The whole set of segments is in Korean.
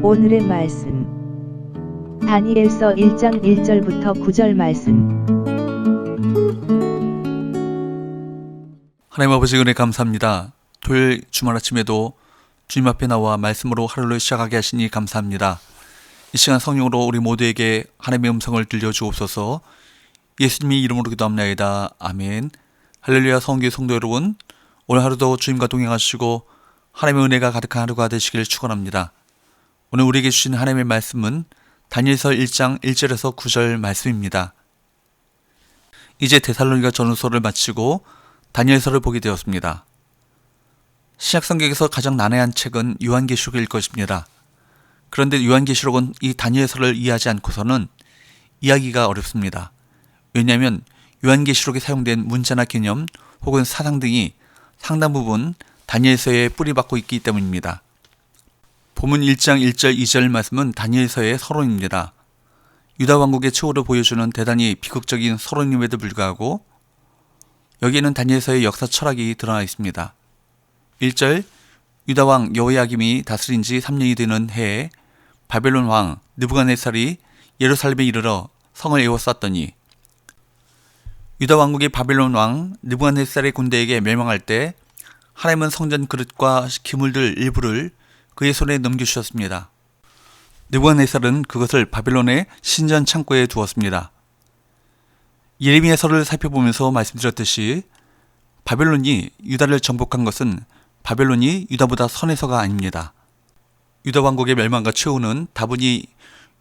오늘의 말씀 다니엘서 1장 1절부터 9절 말씀. 하나님 아버지 은혜 감사합니다. 토요일 주말 아침에도 주님 앞에 나와 말씀으로 하루를 시작하게 하시니 감사합니다. 이 시간 성령으로 우리 모두에게 하나님의 음성을 들려주옵소서. 예수님의 이름으로 기도합나이다. 아멘. 할렐루야. 성교 성도 여러분, 오늘 하루도 주님과 동행하시고 하나님의 은혜가 가득한 하루가 되시길 축원합니다. 오늘 우리에게 주신 하나님의 말씀은 다니엘서 1장 1절에서 9절 말씀입니다. 이제 데살로니가 전후서를 마치고 다니엘서를 보게 되었습니다. 신약성경에서 가장 난해한 책은 요한계시록일 것입니다. 그런데 요한계시록은 이 다니엘서를 이해하지 않고서는 이해하기가 어렵습니다. 왜냐하면 요한계시록에 사용된 문자나 개념 혹은 사상 등이 상당 부분 다니엘서에 뿌리박고 있기 때문입니다. 본문 1장 1절 2절 말씀은 다니엘서의 서론입니다. 유다 왕국의 최후를 보여주는 대단히 비극적인 서론임에도 불구하고 여기에는 다니엘서의 역사 철학이 드러나 있습니다. 1절 유다 왕 여호야김이 다스린 지 3년이 되는 해에 바벨론 왕 느부갓네살이 예루살렘에 이르러 성을 에워쌌더니 유다 왕국의 바벨론 왕 느부갓네살의 군대에게 멸망할 때 하나님은 성전 그릇과 기물들 일부를 그의 손에 넘겨주셨습니다. 느부갓네살은 그것을 바벨론의 신전 창고에 두었습니다. 예레미야서를 살펴보면서 말씀드렸듯이 바벨론이 유다를 정복한 것은 바벨론이 유다보다 선해서가 아닙니다. 유다 왕국의 멸망과 최후는 다분히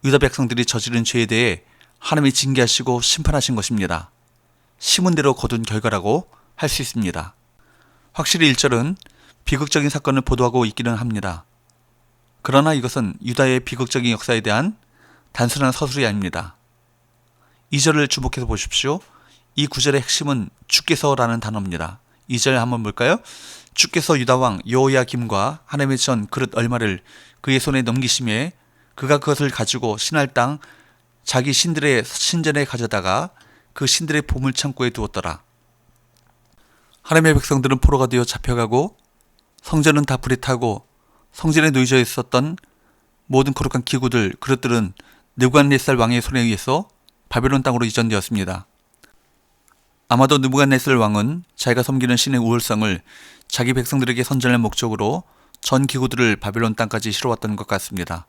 유다 백성들이 저지른 죄에 대해 하나님이 징계하시고 심판하신 것입니다. 심은 대로 거둔 결과라고 할 수 있습니다. 확실히 1절은 비극적인 사건을 보도하고 있기는 합니다. 그러나 이것은 유다의 비극적인 역사에 대한 단순한 서술이 아닙니다. 2절을 주목해서 보십시오. 이 구절의 핵심은 주께서라는 단어입니다. 2절 한번 볼까요? 주께서 유다왕 여호야김과 하나님의 전 그릇 얼마를 그의 손에 넘기심에 그가 그것을 가지고 신할 땅 자기 신들의 신전에 가져다가 그 신들의 보물창고에 두었더라. 하나님의 백성들은 포로가 되어 잡혀가고 성전은 다 불에 타고 성전에 놓여져 있었던 모든 거룩한 기구들, 그릇들은 느부갓네살 왕의 손에 의해서 바벨론 땅으로 이전되었습니다. 아마도 느부갓네살 왕은 자기가 섬기는 신의 우월성을 자기 백성들에게 선전할 목적으로 전 기구들을 바벨론 땅까지 실어왔던 것 같습니다.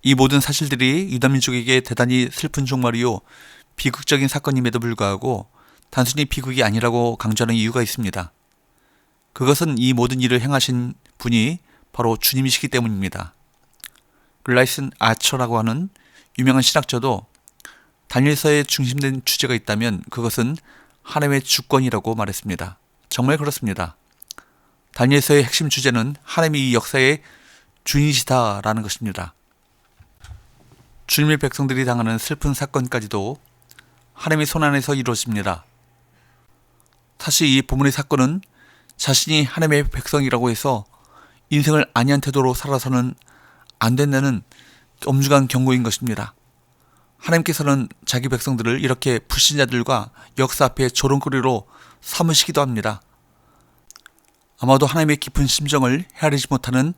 이 모든 사실들이 유다민족에게 대단히 슬픈 종말이요 비극적인 사건임에도 불구하고 단순히 비극이 아니라고 강조하는 이유가 있습니다. 그것은 이 모든 일을 행하신 분이 바로 주님이시기 때문입니다. 글라이슨 아처라고 하는 유명한 신학자도 다니엘서에 중심된 주제가 있다면 그것은 하나님의 주권이라고 말했습니다. 정말 그렇습니다. 다니엘서의 핵심 주제는 하나님이 이 역사의 주인이시다라는 것입니다. 주님의 백성들이 당하는 슬픈 사건까지도 하나님의 손안에서 이루어집니다. 사실 이 본문의 사건은 자신이 하나님의 백성이라고 해서 인생을 안이한 태도로 살아서는 안 된다는 엄중한 경고인 것입니다. 하나님께서는 자기 백성들을 이렇게 불신자들과 역사 앞에 조롱거리로 삼으시기도 합니다. 아마도 하나님의 깊은 심정을 헤아리지 못하는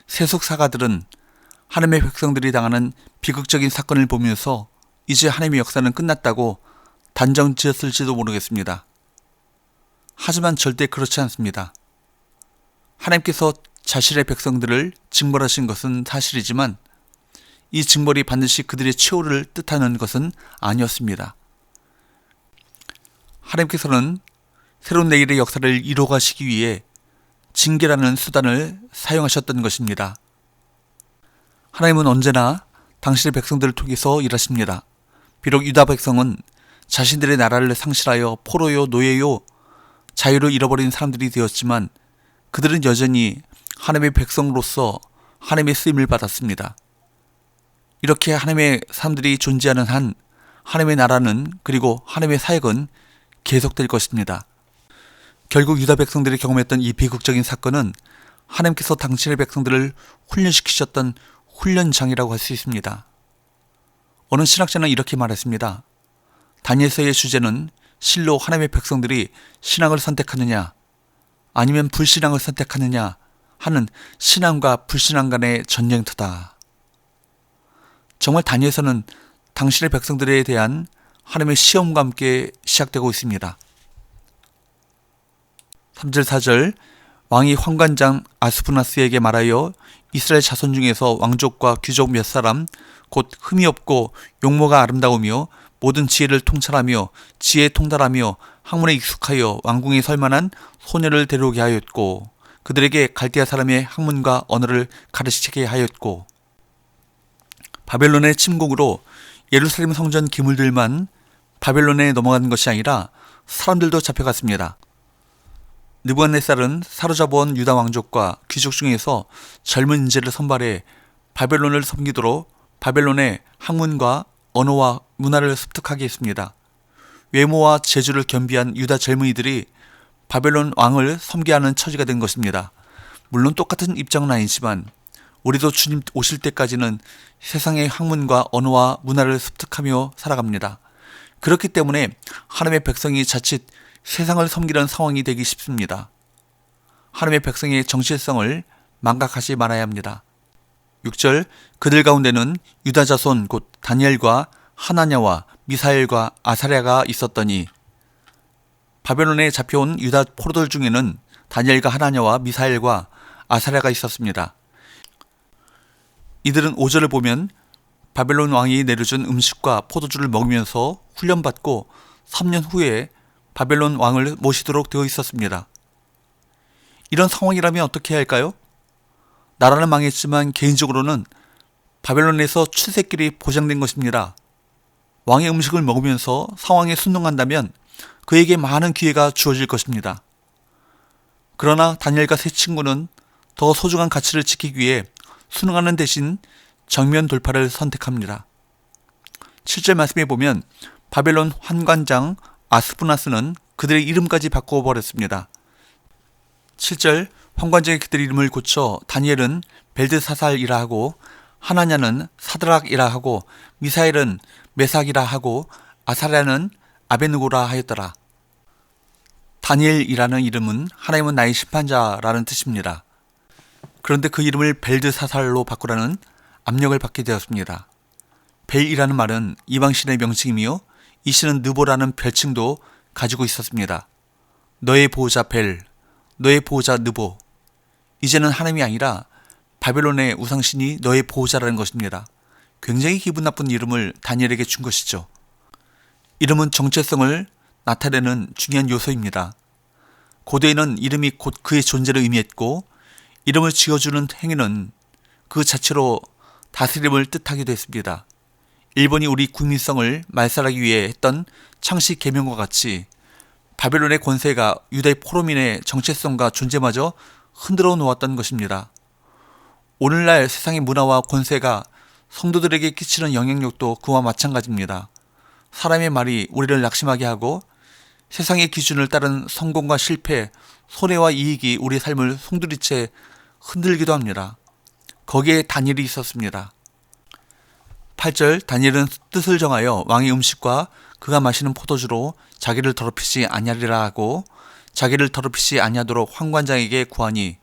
세속사가들은 하나님의 백성들이 당하는 비극적인 사건을 보면서 이제 하나님의 역사는 끝났다고 단정 지었을지도 모르겠습니다. 하지만 절대 그렇지 않습니다. 하나님께서 자신의 백성들을 징벌하신 것은 사실이지만 이 징벌이 반드시 그들의 최후를 뜻하는 것은 아니었습니다. 하나님께서는 새로운 내일의 역사를 이루어가시기 위해 징계라는 수단을 사용하셨던 것입니다. 하나님은 언제나 당신의 백성들을 통해서 일하십니다. 비록 유다 백성은 자신들의 나라를 상실하여 포로요, 노예요, 자유를 잃어버린 사람들이 되었지만 그들은 여전히 하나님의 백성으로서 하나님의 쓰임을 받았습니다. 이렇게 하나님의 사람들이 존재하는 한 하나님의 나라는 그리고 하나님의 사역은 계속될 것입니다. 결국 유다 백성들이 경험했던 이 비극적인 사건은 하나님께서 당신의 백성들을 훈련시키셨던 훈련장이라고 할 수 있습니다. 어느 신학자는 이렇게 말했습니다. 다니엘서의 주제는 실로 하나님의 백성들이 신앙을 선택하느냐 아니면 불신앙을 선택하느냐 하는 신앙과 불신앙 간의 전쟁터다. 정말 다니엘서는 당신의 백성들에 대한 하나님의 시험과 함께 시작되고 있습니다. 3절 4절 왕이 환관장 아스푸나스에게 말하여 이스라엘 자손 중에서 왕족과 귀족 몇 사람 곧 흠이 없고 용모가 아름다우며 모든 지혜를 통찰하며 지혜에 통달하며 학문에 익숙하여 왕궁에 설 만한 소녀를 데려오게 하였고 그들에게 갈대아 사람의 학문과 언어를 가르치게 하였고 바벨론의 침공으로 예루살렘 성전 기물들만 바벨론에 넘어간 것이 아니라 사람들도 잡혀갔습니다. 느부갓네살은 사로잡아온 유다 왕족과 귀족 중에서 젊은 인재를 선발해 바벨론을 섬기도록 바벨론의 학문과 언어와 문화를 습득하게 했습니다. 외모와 재주를 겸비한 유다 젊은이들이 바벨론 왕을 섬겨야 하는 처지가 된 것입니다. 물론 똑같은 입장은 아니지만 우리도 주님 오실 때까지는 세상의 학문과 언어와 문화를 습득하며 살아갑니다. 그렇기 때문에 하나님의 백성이 자칫 세상을 섬기는 상황이 되기 쉽습니다. 하나님의 백성의 정체성을 망각하지 말아야 합니다. 6절 그들 가운데는 유다 자손 곧 다니엘과 하나냐와 미사엘과 아사랴가 있었더니 바벨론에 잡혀온 유다 포로들 중에는 다니엘과 하나냐와 미사엘과 아사랴가 있었습니다. 이들은 5절을 보면 바벨론 왕이 내려준 음식과 포도주를 먹으면서 훈련받고 3년 후에 바벨론 왕을 모시도록 되어 있었습니다. 이런 상황이라면 어떻게 해야 할까요? 나라는 망했지만 개인적으로는 바벨론에서 출세길이 보장된 것입니다. 왕의 음식을 먹으면서 상황에 순응한다면 그에게 많은 기회가 주어질 것입니다. 그러나 다니엘과 세 친구는 더 소중한 가치를 지키기 위해 순응하는 대신 정면 돌파를 선택합니다. 7절 말씀에 보면 바벨론 환관장 아스푸나스는 그들의 이름까지 바꿔버렸습니다. 7절 환관장이 그들의 이름을 고쳐 다니엘은 벨드사살이라 하고 하나냐는 사드락이라 하고 미사엘은 메삭이라 하고 아사랴는 아베느고라 하였더라. 다니엘이라는 이름은 하나님은 나의 심판자라는 뜻입니다. 그런데 그 이름을 벨드사살로 바꾸라는 압력을 받게 되었습니다. 벨이라는 말은 이방신의 명칭이며 이 신은 느보라는 별칭도 가지고 있었습니다. 너의 보호자 벨, 너의 보호자 느보. 이제는 하나님이 아니라 바벨론의 우상신이 너의 보호자라는 것입니다. 굉장히 기분 나쁜 이름을 다니엘에게 준 것이죠. 이름은 정체성을 나타내는 중요한 요소입니다. 고대에는 이름이 곧 그의 존재를 의미했고 이름을 지어주는 행위는 그 자체로 다스림을 뜻하기도 했습니다. 일본이 우리 국민성을 말살하기 위해 했던 창씨 계명과 같이 바벨론의 권세가 유다의 포로민의 정체성과 존재마저 흔들어 놓았던 것입니다. 오늘날 세상의 문화와 권세가 성도들에게 끼치는 영향력도 그와 마찬가지입니다. 사람의 말이 우리를 낙심하게 하고 세상의 기준을 따른 성공과 실패, 손해와 이익이 우리의 삶을 송두리째 흔들기도 합니다. 거기에 다니엘이 있었습니다. 8절 다니엘은 뜻을 정하여 왕의 음식과 그가 마시는 포도주로 자기를 더럽히지 아니하리라 하고 자기를 더럽히지 아니하도록 환관장에게 구하니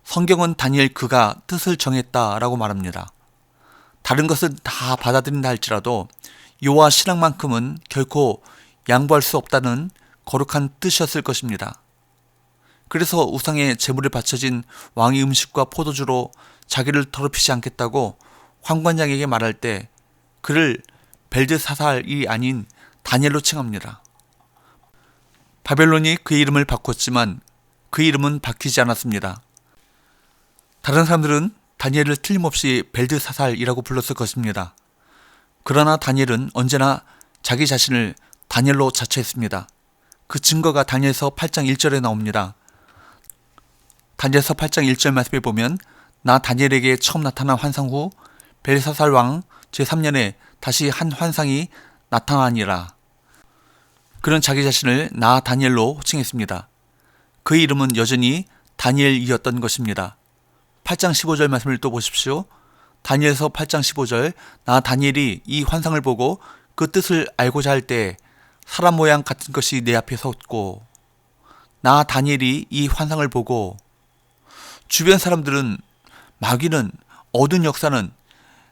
성경은 다니엘 그가 뜻을 정했다라고 말합니다. 다른 것은 다 받아들인다 할지라도 여호와 신앙만큼은 결코 양보할 수 없다는 거룩한 뜻이었을 것입니다. 그래서 우상의 제물에 바쳐진 왕의 음식과 포도주로 자기를 더럽히지 않겠다고 환관장에게 말할 때 그를 벨드사살이 아닌 다니엘로 칭합니다. 바벨론이 그의 이름을 바꿨지만 그 이름은 바뀌지 않았습니다. 다른 사람들은 다니엘을 틀림없이 벨드사살이라고 불렀을 것입니다. 그러나 다니엘은 언제나 자기 자신을 다니엘로 자처했습니다. 그 증거가 다니엘서 8장 1절에 나옵니다. 다니엘서 8장 1절 말씀에 보면 나 다니엘에게 처음 나타난 환상 후 벨사살 왕 제3년에 다시 한 환상이 나타나니라. 그는 자기 자신을 나 다니엘로 호칭했습니다. 그의 이름은 여전히 다니엘이었던 것입니다. 8장 15절 말씀을 또 보십시오. 다니엘서 8장 15절 나 다니엘이 이 환상을 보고 그 뜻을 알고자 할 때 사람 모양 같은 것이 내 앞에 섰고 나 다니엘이 이 환상을 보고 주변 사람들은, 마귀는, 어두운 역사는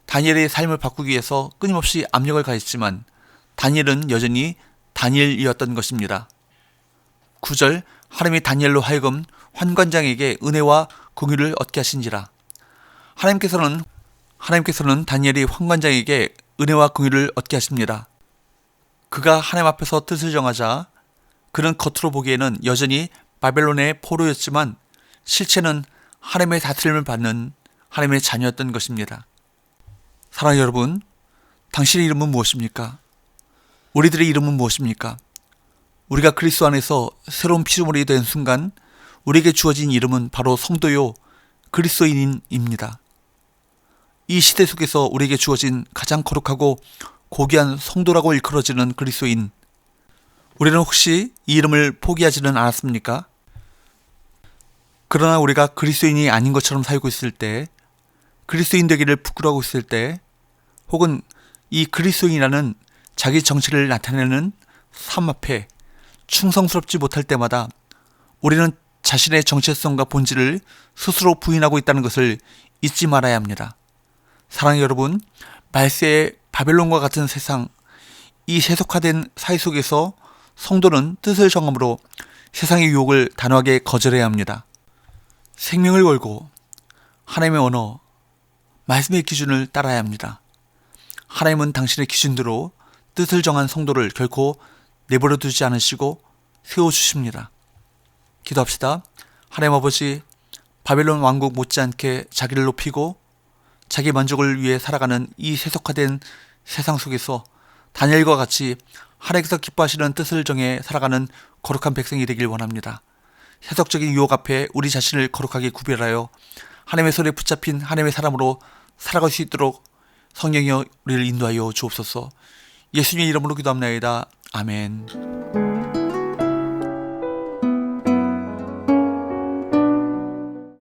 다니엘의 삶을 바꾸기 위해서 끊임없이 압력을 가했지만 다니엘은 여전히 다니엘이었던 것입니다. 9절, 하나님이 다니엘로 하여금 환관장에게 은혜와 공유를 얻게 하신지라. 하나님께서는 다니엘이 환관장에게 은혜와 공유를 얻게 하십니다. 그가 하나님 앞에서 뜻을 정하자 그는 겉으로 보기에는 여전히 바벨론의 포로였지만 실체는 하나님의 다스림을 받는 하나님의 자녀였던 것입니다. 사랑하는 여러분, 당신의 이름은 무엇입니까? 우리들의 이름은 무엇입니까? 우리가 그리스도 안에서 새로운 피조물이 된 순간 우리에게 주어진 이름은 바로 성도요 그리스도인입니다. 이 시대 속에서 우리에게 주어진 가장 거룩하고 고귀한 성도라고 일컬어지는 그리스도인, 우리는 혹시 이 이름을 포기하지는 않았습니까? 그러나 우리가 그리스도인이 아닌 것처럼 살고 있을 때, 그리스도인 되기를 부끄러워하고 있을 때, 혹은 이 그리스도인이라는 자기 정체를 나타내는 삶 앞에 충성스럽지 못할 때마다 우리는 자신의 정체성과 본질을 스스로 부인하고 있다는 것을 잊지 말아야 합니다. 사랑하는 여러분, 말세의 바벨론과 같은 세상, 이 세속화된 사회 속에서 성도는 뜻을 정함으로 세상의 유혹을 단호하게 거절해야 합니다. 생명을 걸고 하나님의 언어, 말씀의 기준을 따라야 합니다. 하나님은 당신의 기준대로 뜻을 정한 성도를 결코 내버려 두지 않으시고 세워주십니다. 기도합시다. 하나님 아버지, 바벨론 왕국 못지않게 자기를 높이고 자기 만족을 위해 살아가는 이 세속화된 세상 속에서 다니엘과 같이 하나님께서 기뻐하시는 뜻을 정해 살아가는 거룩한 백성이 되길 원합니다. 세속적인 유혹 앞에 우리 자신을 거룩하게 구별하여 하나님의 손에 붙잡힌 하나님의 사람으로 살아갈 수 있도록 성령이여 우리를 인도하여 주옵소서. 예수님의 이름으로 기도합나이다. 아멘.